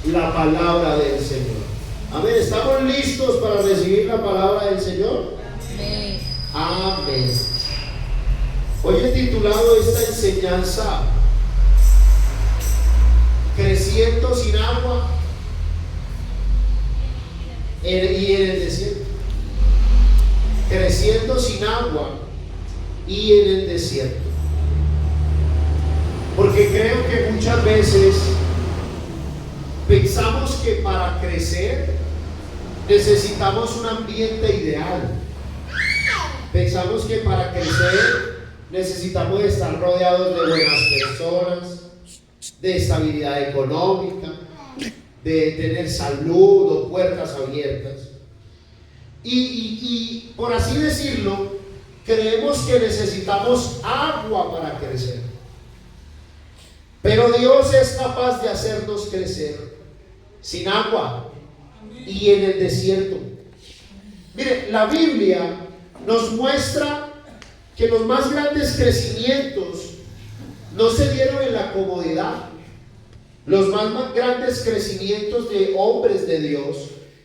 la palabra del Señor. Amén. ¿Estamos listos para recibir la palabra del Señor? Amén. Amén. Hoy he titulado esta enseñanza Creciendo sin agua y en el desierto. Creciendo sin agua y en el desierto. Porque creo que muchas veces pensamos que para crecer necesitamos un ambiente ideal. Pensamos que para crecer necesitamos estar rodeados de buenas personas, de estabilidad económica, de tener salud o puertas abiertas. Y por así decirlo, creemos que necesitamos agua para crecer. Pero Dios es capaz de hacernos crecer sin agua y en el desierto. Mire, la Biblia nos muestra que los más grandes crecimientos no se dieron en la comodidad. Los más grandes crecimientos de hombres de Dios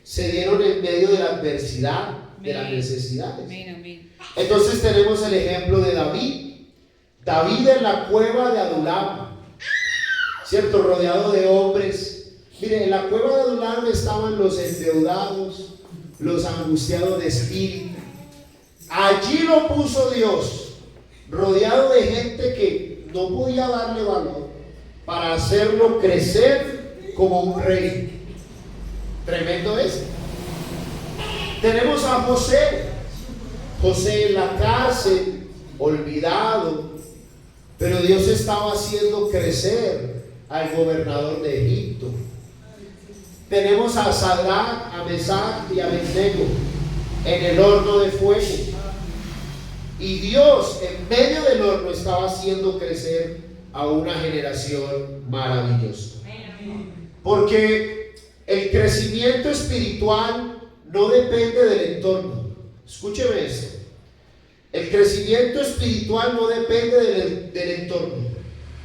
se dieron en medio de la adversidad, de las necesidades. Entonces tenemos el ejemplo de David. David en la cueva de Adulam, ¿cierto? Rodeado de hombres. Mire, en la cueva de Adulam estaban los endeudados, los angustiados de espíritu. Allí lo puso Dios, rodeado de gente que no podía darle valor, para hacerlo crecer como un rey. Tremendo es. Tenemos a José en la cárcel, olvidado, pero Dios estaba haciendo crecer al gobernador de Egipto. Tenemos a Sadrach, a Mesach y a Abednego en el horno de fuego, y Dios en medio del horno estaba haciendo crecer a una generación maravillosa. Porque el crecimiento espiritual no depende del entorno. Escúcheme esto. El crecimiento espiritual no depende del entorno,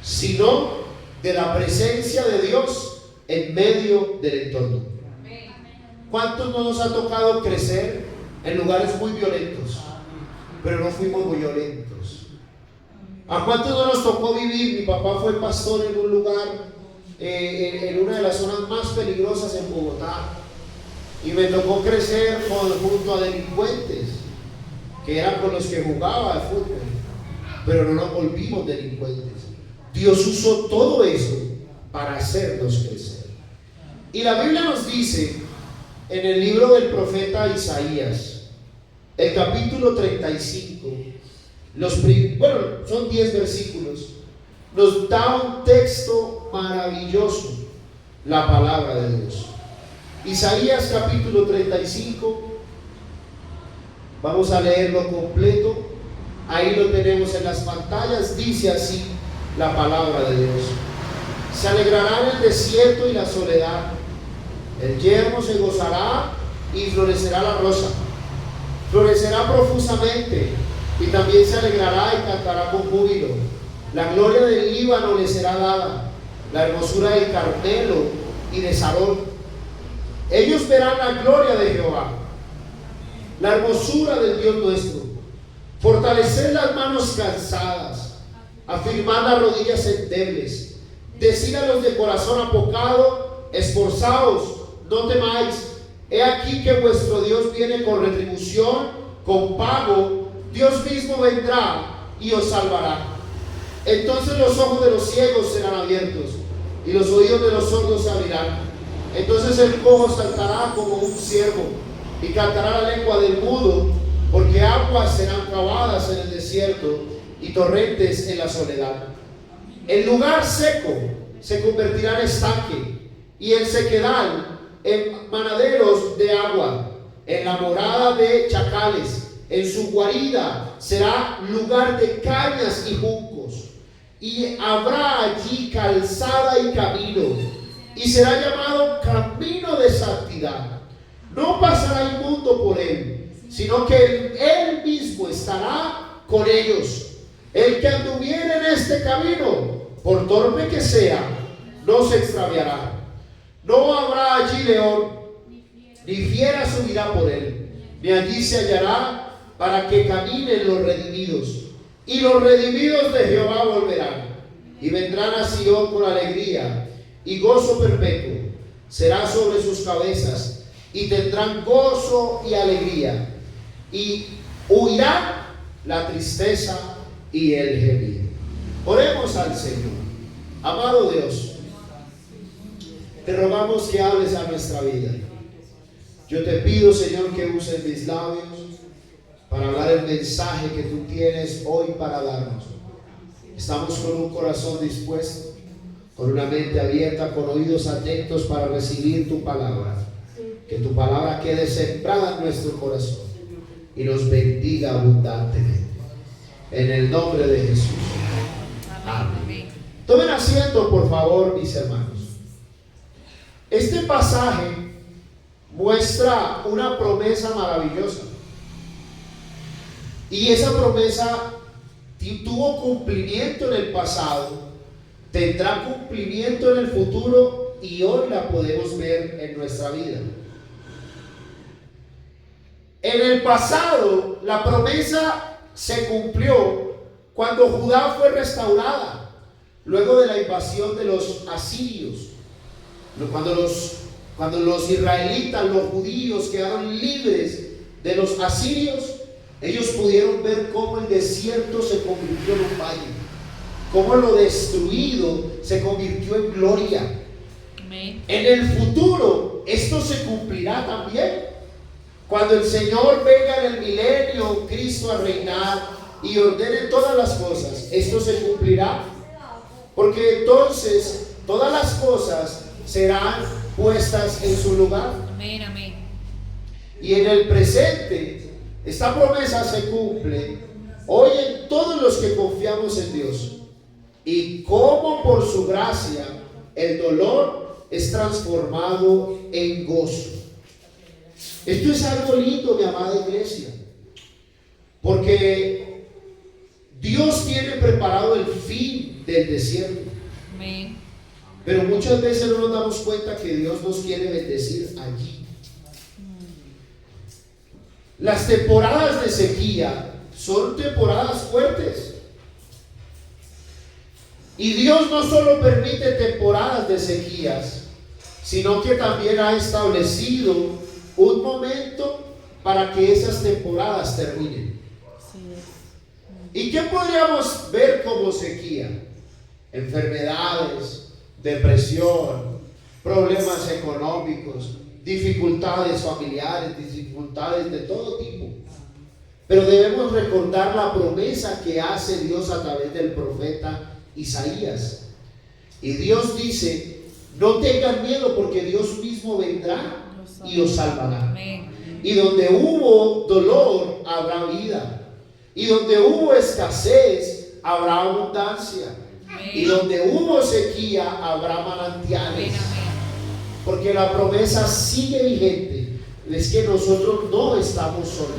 sino de la presencia de Dios en medio del entorno. ¿Cuántos no nos ha tocado crecer en lugares muy violentos, pero no fuimos muy violentos? ¿A cuántos no nos tocó vivir? Mi papá fue pastor en un lugar, en una de las zonas más peligrosas en Bogotá, y me tocó crecer junto a delincuentes, que eran con los que jugaba al fútbol, pero no nos volvimos delincuentes. Dios usó todo eso para hacernos crecer. Y la Biblia nos dice en el libro del profeta Isaías, el capítulo 35, son 10 versículos, nos da un texto maravilloso, la palabra de Dios. Isaías capítulo 35, vamos a leerlo completo, ahí lo tenemos en las pantallas. Dice así la palabra de Dios: se alegrará en el desierto y la soledad, el yermo se gozará y florecerá la rosa, florecerá profusamente y también se alegrará y cantará con júbilo. La gloria del Líbano le será dada, la hermosura del Carmelo y de Sarón. Ellos verán la gloria de Jehová, la hermosura del Dios nuestro. Fortalecer las manos cansadas, afirmar las rodillas endebles, decir a los de corazón apocado: esforzaos, no temáis. He aquí que vuestro Dios viene con retribución, con pago. Dios mismo vendrá y os salvará. Entonces los ojos de los ciegos serán abiertos y los oídos de los sordos se abrirán. Entonces el cojo saltará como un ciervo y cantará la lengua del mudo, porque aguas serán cavadas en el desierto y torrentes en la soledad. El lugar seco se convertirá en estanque y el sequedal en manaderos de agua. En la morada de chacales, en su guarida, será lugar de cañas y juncos, y habrá allí calzada y camino, y será llamado camino de santidad. No pasará inmundo por él, sino que él mismo estará con ellos. El que anduviere en este camino, por torpe que sea, no se extraviará. No habrá allí león, ni fiera subirá por él, ni allí se hallará para que caminen los redimidos. Y los redimidos de Jehová volverán, y vendrán a Sion con alegría, y gozo perpetuo será sobre sus cabezas, y tendrán gozo y alegría, y huirá la tristeza y el gemido. Oremos al Señor. Amado Dios, te rogamos que hables a nuestra vida. Yo te pido, Señor, que uses mis labios para hablar el mensaje que tú tienes hoy para darnos. Estamos con un corazón dispuesto, con una mente abierta, con oídos atentos para recibir tu palabra. Que tu palabra quede sembrada en nuestro corazón y nos bendiga abundantemente. En el nombre de Jesús. Amén. Tomen asiento, por favor, mis hermanos. Este pasaje muestra una promesa maravillosa. Y esa promesa tuvo cumplimiento en el pasado, tendrá cumplimiento en el futuro y hoy la podemos ver en nuestra vida. En el pasado, la promesa se cumplió cuando Judá fue restaurada, luego de la invasión de los asirios. Cuando los israelitas, los judíos quedaron libres de los asirios, ellos pudieron ver cómo el desierto se convirtió en un valle, cómo lo destruido se convirtió en gloria. Amén. En el futuro, esto se cumplirá también. Cuando el Señor venga en el milenio, Cristo a reinar y ordene todas las cosas, esto se cumplirá. Porque entonces todas las cosas serán puestas en su lugar. Amén, amén. Y en el presente, esta promesa se cumple hoy en todos los que confiamos en Dios. Y cómo por su gracia el dolor es transformado en gozo. Esto es algo lindo, mi amada iglesia, porque Dios tiene preparado el fin del desierto. Amén. Pero muchas veces no nos damos cuenta que Dios nos quiere bendecir allí. Las temporadas de sequía son temporadas fuertes. Y Dios no solo permite temporadas de sequías, sino que también ha establecido un momento para que esas temporadas terminen. ¿Y qué podríamos ver como sequía? Enfermedades, depresión, problemas económicos, dificultades familiares, dificultades de todo tipo. Pero debemos recordar la promesa que hace Dios a través del profeta Isaías. Y Dios dice: no tengan miedo, porque Dios mismo vendrá y os salvará. Y donde hubo dolor, habrá vida. Y donde hubo escasez, habrá abundancia. Y donde hubo sequía, habrá manantiales. Porque la promesa sigue vigente. Es que nosotros no estamos solos.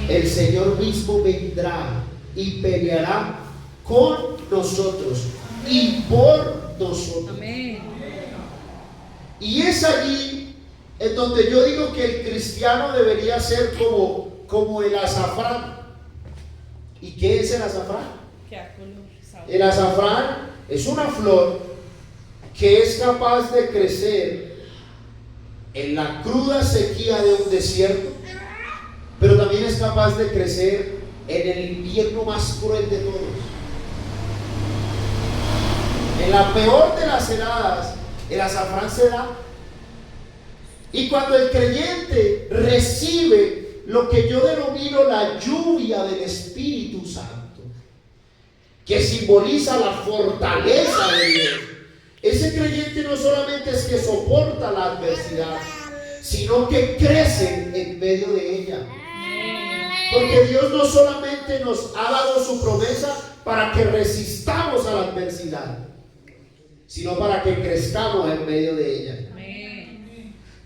El Señor mismo vendrá y peleará con nosotros y por nosotros. Y es allí en donde yo digo que el cristiano debería ser como el azafrán. ¿Y qué es el azafrán? El azafrán es una flor que es capaz de crecer en la cruda sequía de un desierto, pero también es capaz de crecer en el invierno más cruel de todos. En la peor de las heladas, el azafrán se da. Y cuando el creyente recibe lo que yo denomino la lluvia del Espíritu Santo, que simboliza la fortaleza de Dios, ese creyente no solamente es que soporta la adversidad, sino que crece en medio de ella. Porque Dios no solamente nos ha dado su promesa para que resistamos a la adversidad, sino para que crezcamos en medio de ella.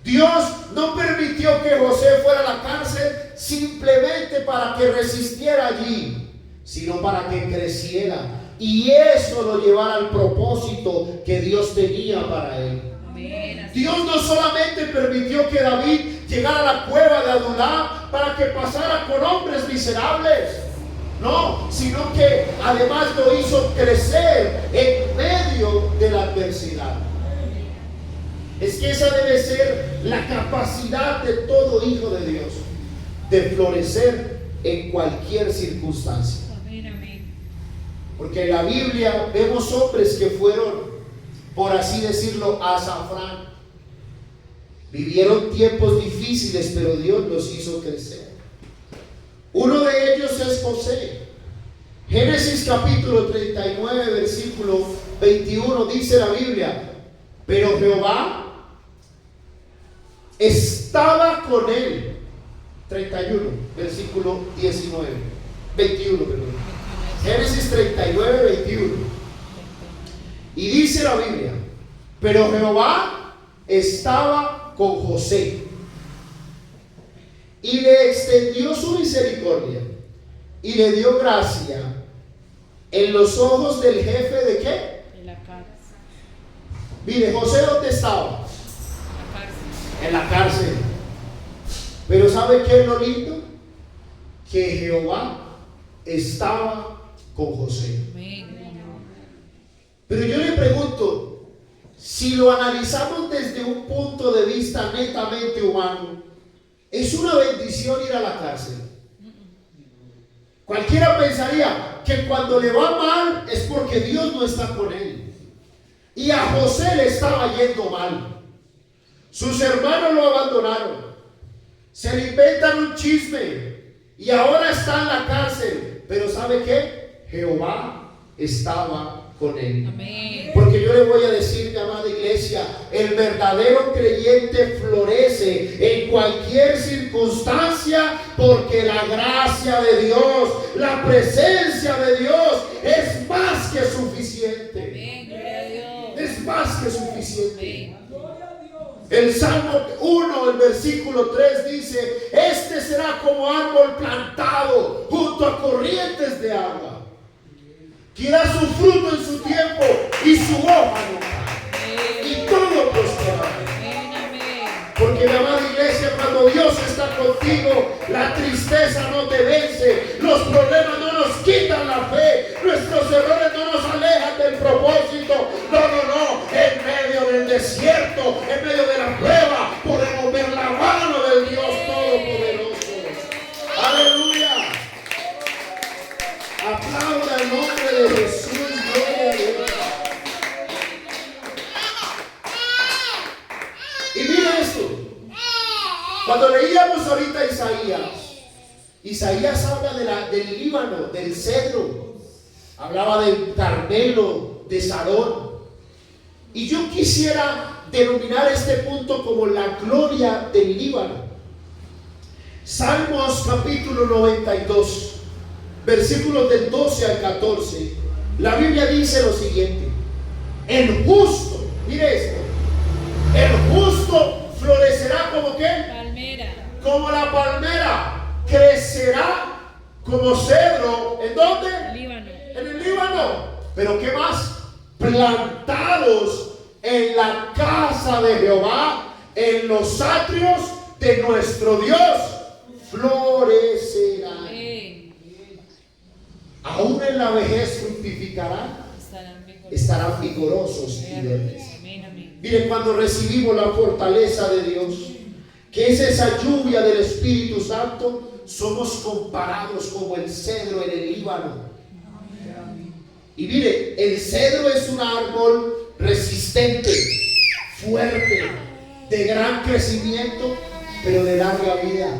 Dios no permitió que José fuera a la cárcel simplemente para que resistiera allí, sino para que creciera y eso lo llevara al propósito que Dios tenía para él. Dios no solamente permitió que David llegara a la cueva de Adullam para que pasara con hombres miserables, no, sino que además lo hizo crecer en medio de la adversidad. Es que esa debe ser la capacidad de todo hijo de Dios, de florecer en cualquier circunstancia. Porque en la Biblia vemos hombres que fueron, por así decirlo, azafrán. Vivieron tiempos difíciles, pero Dios los hizo crecer. Uno de ellos es José. Génesis capítulo 39, versículo 21, dice la Biblia: pero Jehová estaba con él. 31, versículo 21, perdón. Génesis 39, 21. Y dice la Biblia: pero Jehová estaba con José y le extendió su misericordia y le dio gracia en los ojos del jefe de ¿qué? En la cárcel. Mire, José, ¿dónde estaba? En la cárcel. Pero ¿sabe qué es lo lindo? Que Jehová estaba con José. Pero yo le pregunto, si lo analizamos desde un punto de vista netamente humano, ¿es una bendición ir a la cárcel? Cualquiera pensaría que cuando le va mal es porque Dios no está con él. Y a José le estaba yendo mal. Sus hermanos lo abandonaron, se le inventan un chisme y ahora está en la cárcel. Pero ¿sabe qué? Jehová estaba con él. Amén. Porque yo le voy a decir, mi amada iglesia, el verdadero creyente florece en cualquier circunstancia, porque la gracia de Dios, la presencia de Dios es más que suficiente. Amén. Gloria a Dios. Es más que suficiente. Amén. El Salmo 1, el versículo 3 dice: este será como árbol plantado junto a corrientes de agua, que da su fruto en su tiempo y su hoja no cae, y todo prosperará. Porque, mi amada iglesia, cuando Dios está contigo, la tristeza no te vence, los problemas no nos quitan la fe, nuestros errores no nos alejan del propósito. No, en medio del desierto, en medio de la prueba, podemos ver la mano del Dios Todopoderoso. Aleluya. Aplauda el nombre de Jesús. Gloria a Dios. Y mira esto. Cuando leíamos ahorita Isaías habla del Líbano, del cedro. Hablaba del Carmelo, de Sarón. Y yo quisiera denominar este punto como la gloria del Líbano. Salmos capítulo 92, versículos del 12 al 14. La Biblia dice lo siguiente: el justo, mire esto, el justo florecerá como ¿qué? Palmera. Como la palmera, crecerá como cedro. ¿En dónde? Líbano. En el Líbano. ¿Pero qué más? Plantados en la casa de Jehová, en los atrios de nuestro Dios, florecerán. Amén. Aún en la vejez fructificarán, estarán vigorosos y verdes. Amén, amén. Miren, cuando recibimos la fortaleza de Dios, que es esa lluvia del Espíritu Santo, somos comparados como el cedro en el Líbano. Y mire, el cedro es un árbol resistente, fuerte, de gran crecimiento, pero de larga vida.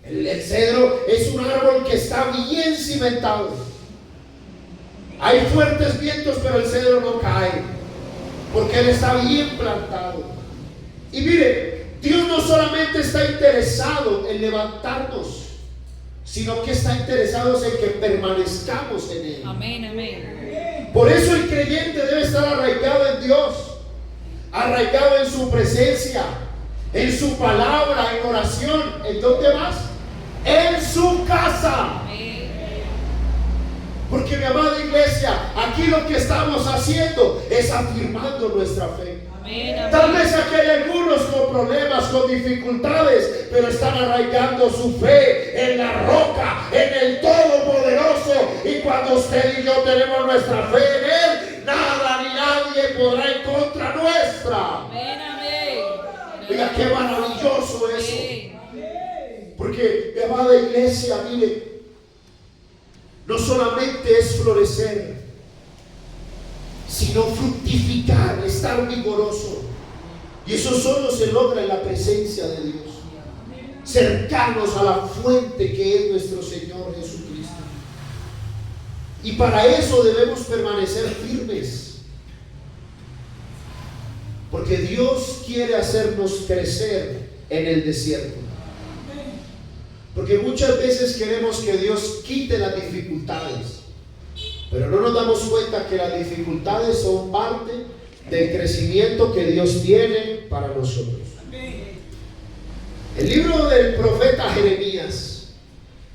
El cedro es un árbol que está bien cimentado. Hay fuertes vientos, pero el cedro no cae, porque él está bien plantado. Y mire, Dios no solamente está interesado en levantarnos, sino que está interesado en que permanezcamos en él. Amén, amén. Por eso el creyente debe estar arraigado en Dios, arraigado en su presencia, en su palabra, en oración. ¿En dónde más? En su casa. Amén. Porque mi amada iglesia, aquí lo que estamos haciendo es afirmando nuestra fe. Amén, amén. Tal vez aquí hay algunos con problemas, con dificultades, pero están arraigando su fe en la roca, en el Todopoderoso. Y cuando usted y yo tenemos nuestra fe en Él, nada ni nadie podrá en contra nuestra. Amén, amén. Oiga, qué maravilloso eso. Amén. Porque, mi amada iglesia, mire, no solamente es florecer, sino fructificar, estar vigoroso. Y eso solo se logra en la presencia de Dios, cercanos a la fuente que es nuestro Señor Jesucristo. Y para eso debemos permanecer firmes, porque Dios quiere hacernos crecer en el desierto. Porque muchas veces queremos que Dios quite las dificultades, pero no nos damos cuenta que las dificultades son parte del crecimiento que Dios tiene para nosotros. El libro del profeta Jeremías,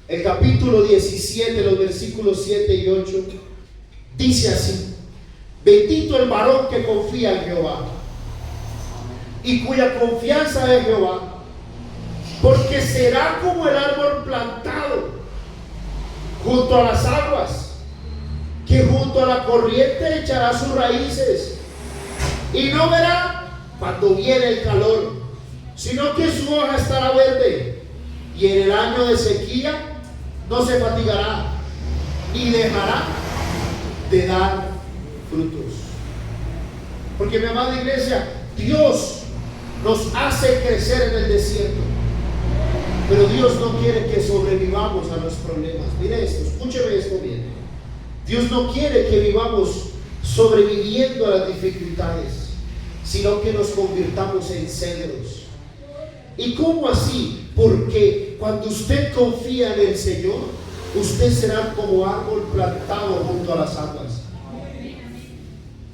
el capítulo 17, los versículos 7 y 8, dice así: bendito el varón que confía en Jehová y cuya confianza es Jehová, porque será como el árbol plantado junto a las aguas, que junto a la corriente echará sus raíces, y no verá cuando viene el calor, sino que su hoja estará verde, y en el año de sequía no se fatigará, ni dejará de dar frutos. Porque, mi amada iglesia, Dios nos hace crecer en el desierto, pero Dios no quiere que sobrevivamos a los problemas. Mire esto, escúcheme esto bien. Dios no quiere que vivamos sobreviviendo a las dificultades, sino que nos convirtamos en cedros. ¿Y cómo así? Porque cuando usted confía en el Señor, usted será como árbol plantado junto a las aguas.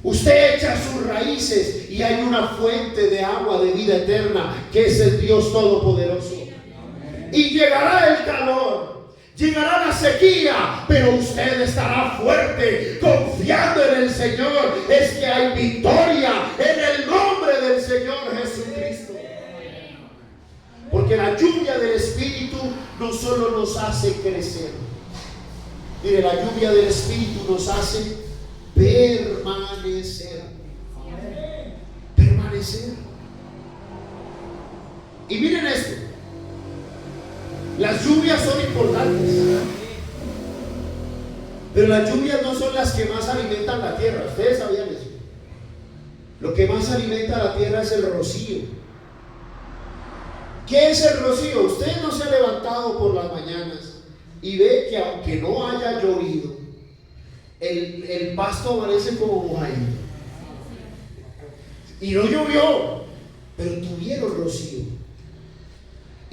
Usted echa sus raíces y hay una fuente de agua de vida eterna, que es el Dios Todopoderoso. Y llegará el calor, llegará la sequía, pero usted estará fuerte, confiando en el Señor. Es que hay victoria en el nombre del Señor Jesucristo. Porque la lluvia del Espíritu no solo nos hace crecer. Mire, la lluvia del Espíritu nos hace permanecer. Permanecer. Y miren esto. Las lluvias son importantes, pero las lluvias no son las que más alimentan la tierra. Ustedes sabían eso. Lo que más alimenta la tierra es el rocío. ¿Qué es el rocío? Usted no se ha levantado por las mañanas y ve que aunque no haya llovido, el pasto amanece como mojadito. Y no llovió, pero tuvieron rocío.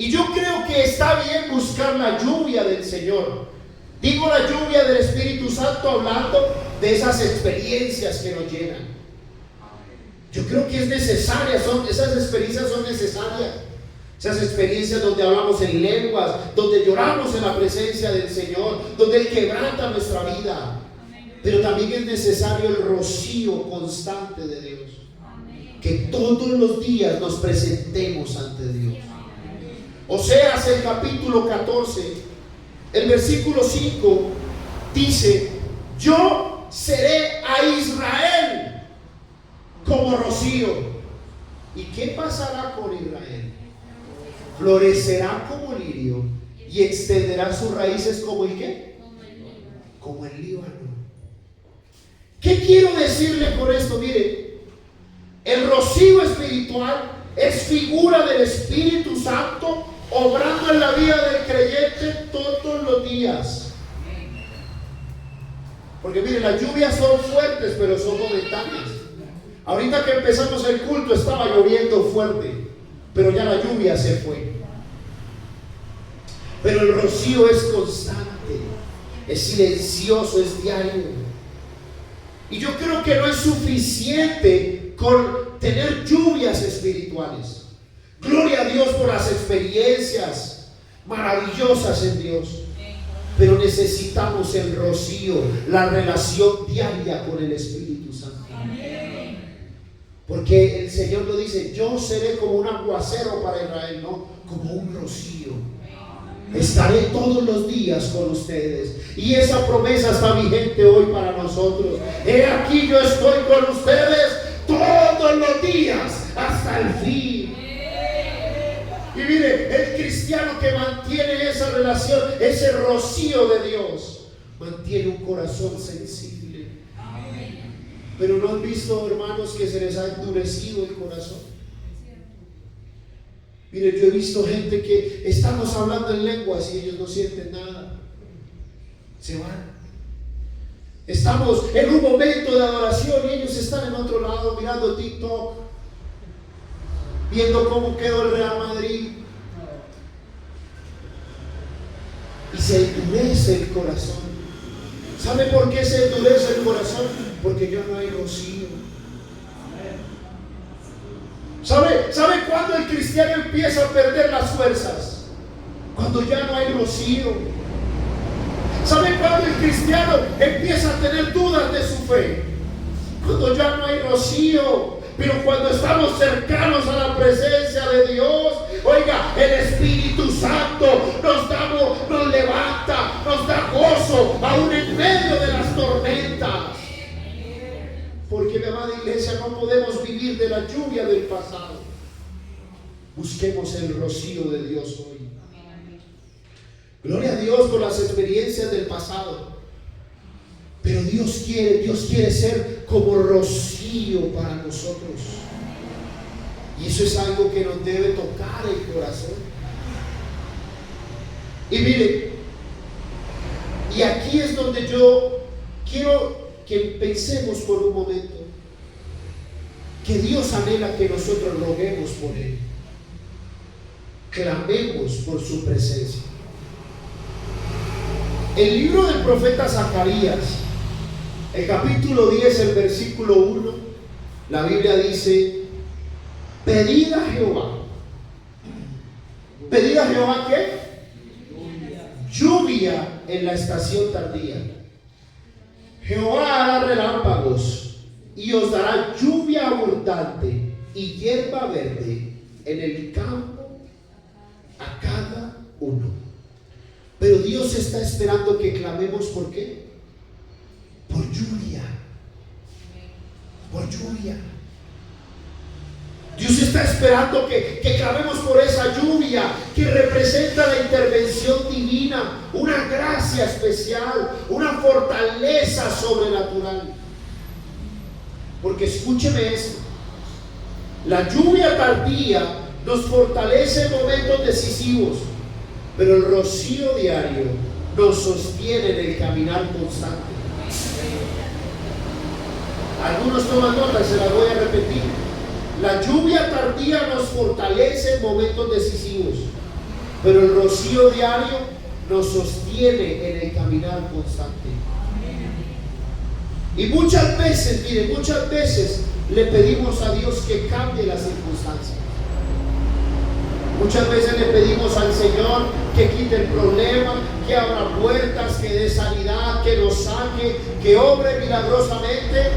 Y yo creo que está bien buscar la lluvia del Señor. Digo la lluvia del Espíritu Santo, hablando de esas experiencias que nos llenan. Yo creo que es necesaria, esas experiencias son necesarias. Esas experiencias donde hablamos en lenguas, donde lloramos en la presencia del Señor, donde Él quebranta nuestra vida. Pero también es necesario el rocío constante de Dios. Que todos los días nos presentemos ante Dios. Oseas, el capítulo 14, el versículo 5 dice: yo seré a Israel como rocío. ¿Y qué pasará con Israel? Florecerá como lirio y extenderá sus raíces como el ¿qué? Como el Líbano. ¿Qué quiero decirle con esto? Mire, el rocío espiritual es figura del Espíritu Santo obrando en la vida del creyente todos los días. Porque mire, las lluvias son fuertes, pero son momentáneas. Ahorita que empezamos el culto estaba lloviendo fuerte, pero ya la lluvia se fue. Pero el rocío es constante, es silencioso, es diario. Y yo creo que no es suficiente con tener lluvias espirituales. Gloria a Dios por las experiencias maravillosas en Dios. pero necesitamos el rocío, la relación diaria con el Espíritu Santo. Porque el Señor lo dice: yo seré como un aguacero para Israel, no, como un rocío. Estaré todos los días con ustedes. Y esa promesa está vigente hoy para nosotros. He aquí, yo estoy con ustedes todos los días hasta el fin. Y mire, el cristiano que mantiene esa relación, ese rocío de Dios, mantiene un corazón sensible. Pero ¿no han visto, hermanos, que se les ha endurecido el corazón? Mire, yo he visto gente que estamos hablando en lenguas y ellos no sienten nada. Se van. Estamos en un momento de adoración y ellos están en otro lado mirando TikTok, viendo cómo quedó el Real Madrid. Y se endurece el corazón. ¿Sabe por qué se endurece el corazón? Porque ya no hay rocío. ¿Sabe cuándo el cristiano empieza a perder las fuerzas? Cuando ya no hay rocío. ¿Sabe cuándo el cristiano empieza a tener dudas de su fe? Cuando ya no hay rocío. Pero cuando estamos cercanos a la presencia de Dios, oiga, el Espíritu Santo nos levanta, nos da gozo, aún en medio de las tormentas. Porque, mi amada iglesia, no podemos vivir de la lluvia del pasado. Busquemos el rocío de Dios hoy. Gloria a Dios por las experiencias del pasado. Pero Dios quiere ser como rocío para nosotros. Y eso es algo que nos debe tocar el corazón. Y mire, y aquí es donde yo quiero que pensemos por un momento que Dios anhela que nosotros roguemos por Él, clamemos por su presencia. El libro del profeta Zacarías, el capítulo 10, el versículo 1, la Biblia dice: pedid a Jehová. ¿Pedid a Jehová qué? Lluvia en la estación tardía. Jehová hará relámpagos y os dará lluvia abundante y hierba verde en el campo a cada uno. Pero Dios está esperando que clamemos, ¿por qué? Por lluvia. Por lluvia. Dios está esperando que clamemos por esa lluvia que representa la intervención divina, una gracia especial, una fortaleza sobrenatural. Porque escúcheme esto: la lluvia tardía nos fortalece en momentos decisivos, pero el rocío diario nos sostiene en el caminar constante. Algunos toman nota y se las voy a repetir. La lluvia tardía nos fortalece en momentos decisivos, pero el rocío diario nos sostiene en el caminar constante. Y muchas veces le pedimos a Dios que cambie las circunstancias. Muchas veces le pedimos al Señor que quite el problema, que abra puertas, que dé sanidad, que nos saque, que obre milagrosamente.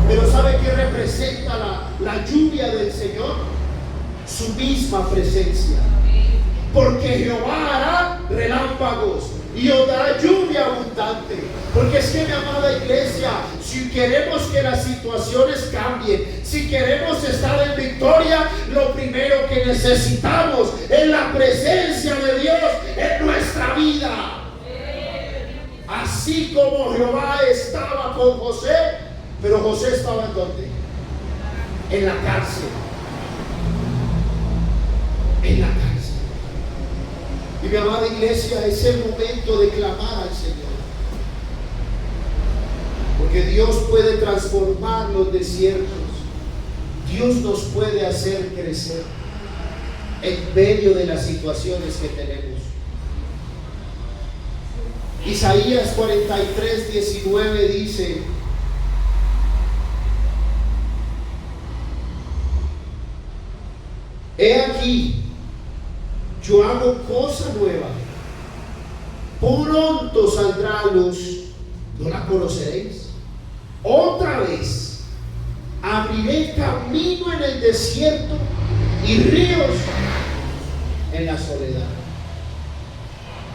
Pero ¿sabe qué representa la lluvia del Señor? Su misma presencia. Porque Jehová hará relámpagos y os dará lluvia abundante. Porque es que, mi amada iglesia, si queremos que las situaciones cambien, si queremos estar en victoria, lo primero que necesitamos es la presencia de Dios en nuestra vida. Así como Jehová estaba con José, pero José estaba ¿en dónde? En la cárcel. En la cárcel. Y, mi amada iglesia, es el momento de clamar al Señor. Porque Dios puede transformar los desiertos. Dios nos puede hacer crecer en medio de las situaciones que tenemos. Isaías 43, 19 dice: he aquí, yo hago cosa nueva. pronto saldrá a luz, ¿no la conoceréis? Otra vez abriré camino en el desierto y ríos en la soledad.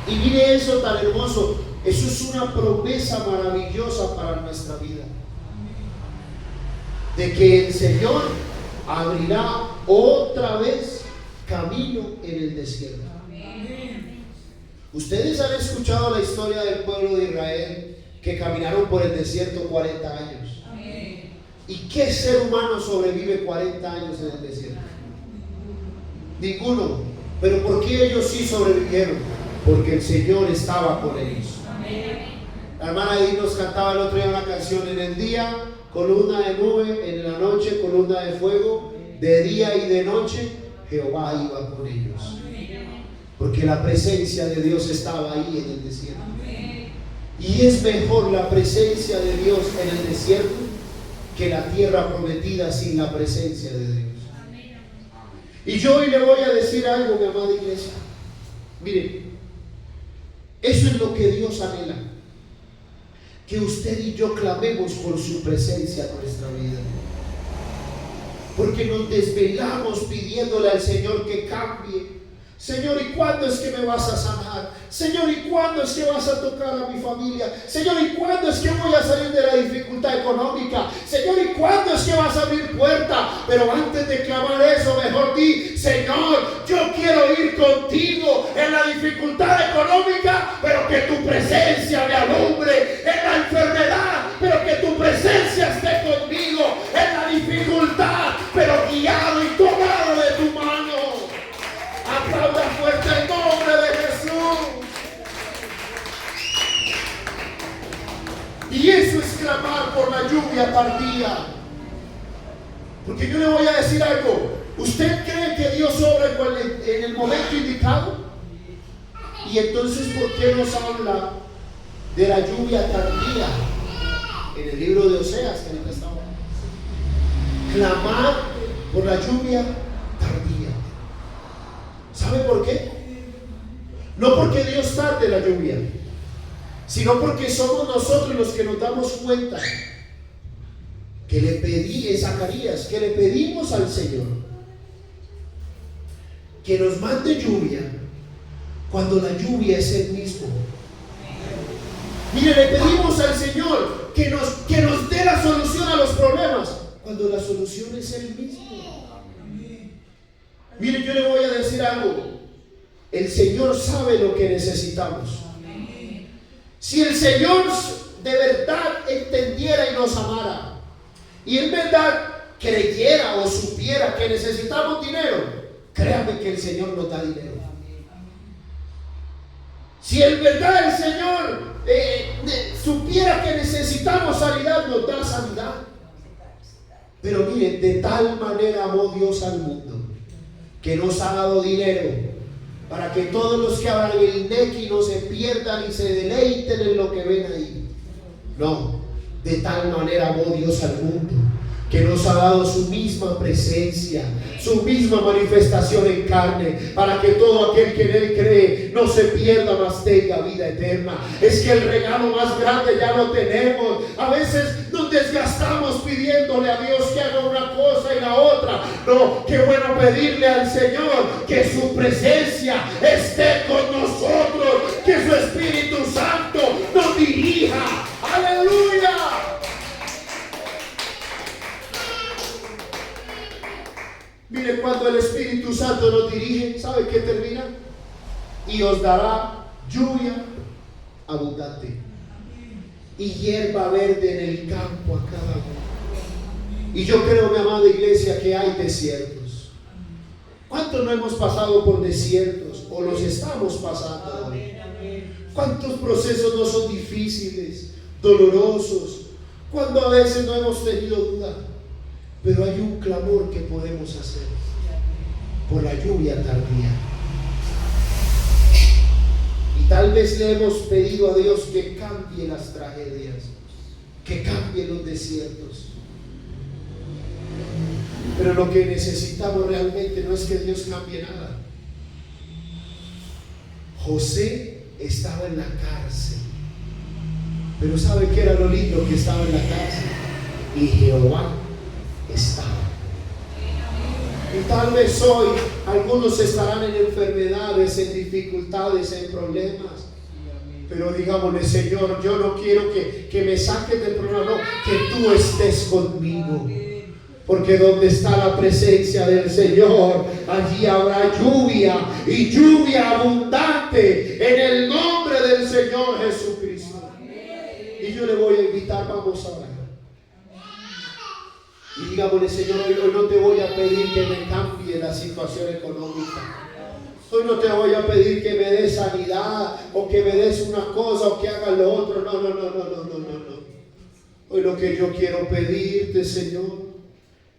Y mire eso tan hermoso. Eso es una promesa maravillosa para nuestra vida, de que el Señor abrirá otra vez camino en el desierto. Ustedes han escuchado la historia del pueblo de Israel que caminaron por el desierto 40 años. ¿Y qué ser humano sobrevive 40 años en el desierto? Ninguno. Pero ¿por qué ellos sí sobrevivieron? Porque el Señor estaba con ellos. La hermana Edith nos cantaba el otro día una canción: en el día columna de nube, en la noche columna de fuego, de día y de noche Jehová iba con ellos. Porque la presencia de Dios estaba ahí en el desierto. Y es mejor la presencia de Dios en el desierto que la tierra prometida sin la presencia de Dios. Y yo hoy le voy a decir algo, mi amada iglesia. Miren, eso es lo que Dios anhela, que usted y yo clamemos por su presencia en nuestra vida, porque nos desvelamos pidiéndole al Señor que cambie. Señor, ¿y cuándo es que me vas a sanar? Señor, ¿y cuándo es que vas a tocar a mi familia? Señor, ¿y cuándo es que voy a salir de la dificultad económica? Señor, ¿y cuándo es que vas a abrir puerta? Pero antes de clamar eso, mejor di: Señor, yo quiero ir contigo en la dificultad económica, pero que tu presencia me alumbre; en la enfermedad, pero que tu presencia esté conmigo; en la dificultad, pero guiado y tomado de tu mano. Aplauda fuerte el nombre de Jesús. Y eso es clamar por la lluvia tardía. Porque yo le voy a decir algo. ¿Usted cree que Dios obra en el momento indicado? Y entonces, ¿por qué nos habla de la lluvia tardía en el libro de Oseas, que ahorita estamos? Clamar por la lluvia tardía. ¿Sabe por qué? No porque Dios tarde la lluvia, sino porque somos nosotros los que nos damos cuenta que le pedí en Zacarías, que le pedimos al Señor que nos mande lluvia cuando la lluvia es Él mismo. Mire, le pedimos al Señor que nos dé la solución a los problemas cuando la solución es Él mismo. Mire, yo le voy a decir algo. El Señor sabe lo que necesitamos. Si el Señor de verdad entendiera y nos amara, y en verdad creyera o supiera que necesitamos dinero, créame que el Señor nos da dinero. Si en verdad el Señor supiera que necesitamos sanidad, nos da sanidad. Pero mire, de tal manera amó Dios al mundo que nos ha dado dinero para que todos los que abran el nequi no se pierdan y se deleiten en lo que ven ahí. No, de tal manera amó Dios al mundo que nos ha dado su misma presencia, su misma manifestación en carne, para que todo aquel que en Él cree no se pierda, mas tenga vida eterna. Es que el regalo más grande ya lo tenemos. A veces nos desgastamos pidiéndole a Dios que haga una cosa y la otra. No, qué bueno pedirle al Señor que su presencia esté con nosotros, que su Espíritu Santo nos dirija. ¡Aleluya! Mire, cuando el Espíritu Santo nos dirige, ¿sabe qué termina? Y os dará lluvia abundante y hierba verde en el campo a cada uno. Y yo creo, mi amada iglesia, que hay desiertos. ¿Cuántos no hemos pasado por desiertos o los estamos pasando hoy? ¿Cuántos procesos no son difíciles, dolorosos? Cuando a veces no hemos tenido duda. Pero hay un clamor que podemos hacer por la lluvia tardía. Y tal vez le hemos pedido a Dios que cambie las tragedias, que cambie los desiertos. Pero lo que necesitamos realmente no es que Dios cambie nada. José estaba en la cárcel. Pero ¿sabe qué era lo lindo? Que estaba en la cárcel y Jehová estaba. Y tal vez hoy algunos estarán en enfermedades, en dificultades, en problemas. Pero digámosle: Señor, yo no quiero que me saques del problema, no, que tú estés conmigo. Porque donde está la presencia del Señor, allí habrá lluvia, y lluvia abundante, en el nombre del Señor Jesucristo. Y yo le voy a invitar, vamos a orar. Y digámosle: Señor, hoy no te voy a pedir que me cambie la situación económica. Hoy no te voy a pedir que me des sanidad, o que me des una cosa, o que haga lo otro. No. Hoy lo que yo quiero pedirte, Señor,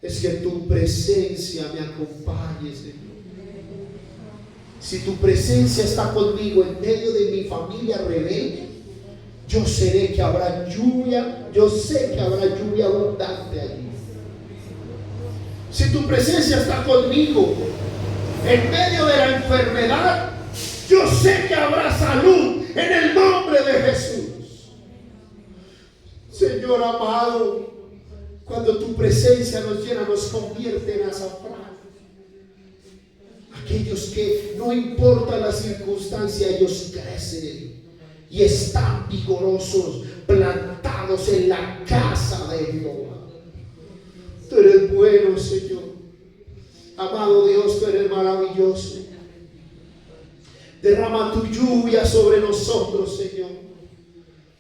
es que tu presencia me acompañe, Señor. Si tu presencia está conmigo en medio de mi familia rebelde, yo seré que habrá lluvia, yo sé que habrá lluvia abundante allí. Si tu presencia está conmigo en medio de la enfermedad, yo sé que habrá salud en el nombre de Jesús. Señor amado, cuando tu presencia nos llena, nos convierte en azafrán. Aquellos que no importa la circunstancia, ellos crecen y están vigorosos, plantados en la casa de Jehová. Tú eres bueno, Señor. Amado Dios, tú eres maravilloso. Derrama tu lluvia sobre nosotros, Señor.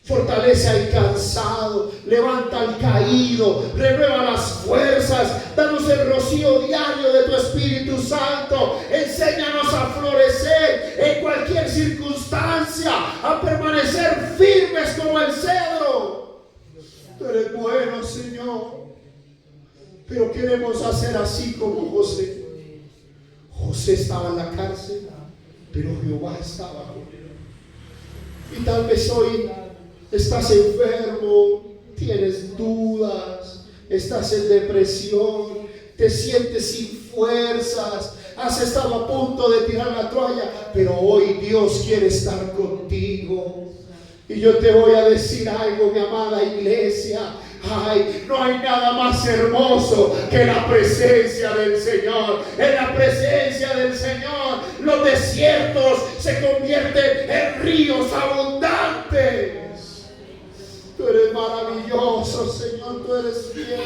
Fortalece al cansado, levanta al caído, renueva las fuerzas, danos el rocío diario de tu Espíritu Santo. Enséñanos a florecer en cualquier circunstancia, a permanecer firmes como el cedro. Tú eres bueno, Señor. Pero queremos hacer así como José. José estaba en la cárcel, pero Jehová estaba con él. Y tal vez hoy estás enfermo, tienes dudas, estás en depresión, te sientes sin fuerzas, has estado a punto de tirar la toalla, pero hoy Dios quiere estar contigo. Y yo te voy a decir algo, mi amada iglesia. Ay, no hay nada más hermoso que la presencia del Señor. En la presencia del Señor, los desiertos se convierten en ríos abundantes. Tú eres maravilloso, Señor, tú eres fiel.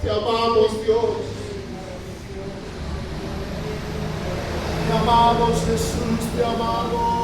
Te amamos, Dios. Te amamos, Jesús, te amamos.